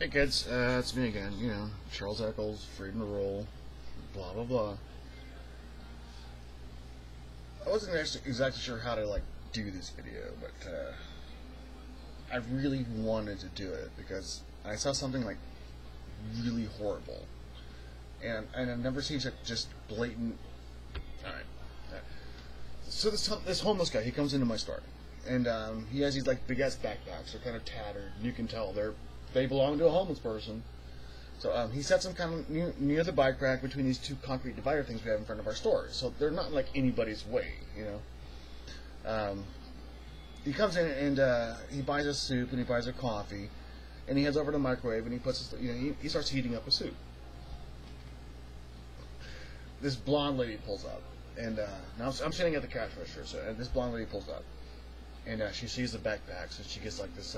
Hey kids, it's me again, Charles Eccles, freedom to roll, blah blah blah. I wasn't exactly sure how to, do this video, but, I really wanted to do it because I saw something, really horrible. And I've never seen such just blatant... Alright. So this homeless guy, he comes into my store, and, he has these, big-ass backpacks. They're kind of tattered, and you can tell they belong to a homeless person. So he sets them kind of near the bike rack between these two concrete divider things we have in front of our stores. So they're not anybody's way, He comes in and he buys a soup and he buys a coffee, and he heads over to the microwave and he puts he starts heating up a soup. This blonde lady pulls up, and now I'm sitting at the cash register. So and this blonde lady pulls up, and she sees the backpacks and she gets this.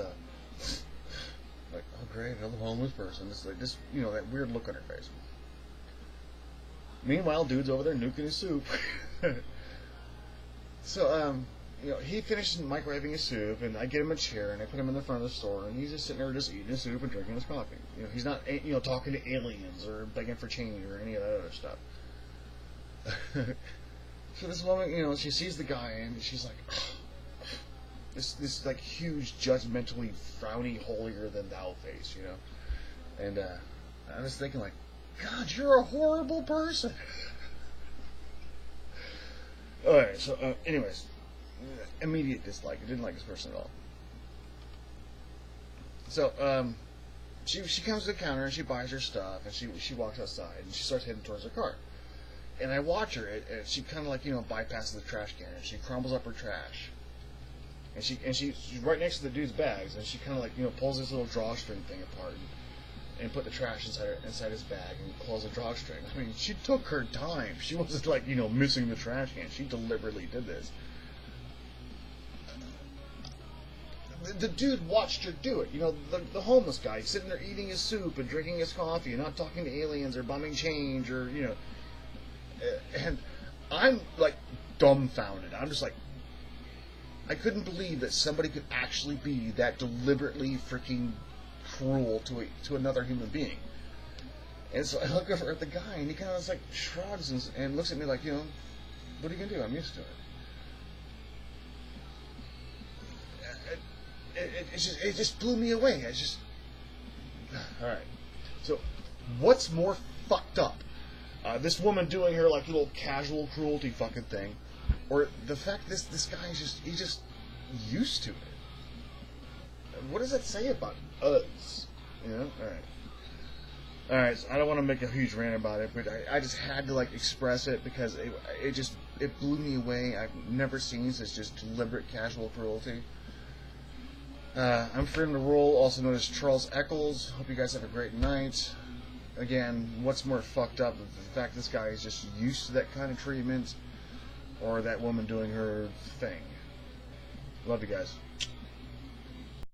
Oh great, another homeless person. This that weird look on her face. Meanwhile, dude's over there nuking his soup. So, he finishes microwaving his soup, and I get him a chair, and I put him in the front of the store, and he's just sitting there just eating his soup and drinking his coffee. He's not, talking to aliens or begging for change or any of that other stuff. So this woman, she sees the guy, and she's like, this huge, judgmentally frowny, holier-than-thou face, And I was thinking, God, you're a horrible person. Alright, so, anyways, immediate dislike. I didn't like this person at all. So, she comes to the counter, and she buys her stuff, and she walks outside, and she starts heading towards her car. And I watch her, and she kind of, bypasses the trash can, and she crumbles up her trash. And she's right next to the dude's bags, and she kind of pulls this little drawstring thing apart and put the trash inside his bag and close the drawstring. I mean, she took her time. She wasn't missing the trash can. She deliberately did this. The dude watched her do it. The homeless guy sitting there eating his soup and drinking his coffee and not talking to aliens or bumming change or and I'm dumbfounded. I'm just I couldn't believe that somebody could actually be that deliberately freaking cruel to another human being. And so I look over at the guy, and he kind of shrugs and looks at me what are you gonna do? I'm used to it. It just blew me away. All right. So what's more fucked up? This woman doing her little casual cruelty fucking thing, or the fact this guy is just used to it. What does that say about us? Alright, so I don't want to make a huge rant about it, but I just had to express it because it blew me away. I've never seen such just deliberate casual cruelty. I'm freedom to roll, also known as Charles Eccles. Hope you guys have a great night. Again, what's more fucked up, the fact this guy is just used to that kind of treatment, or that woman doing her thing. Love you guys.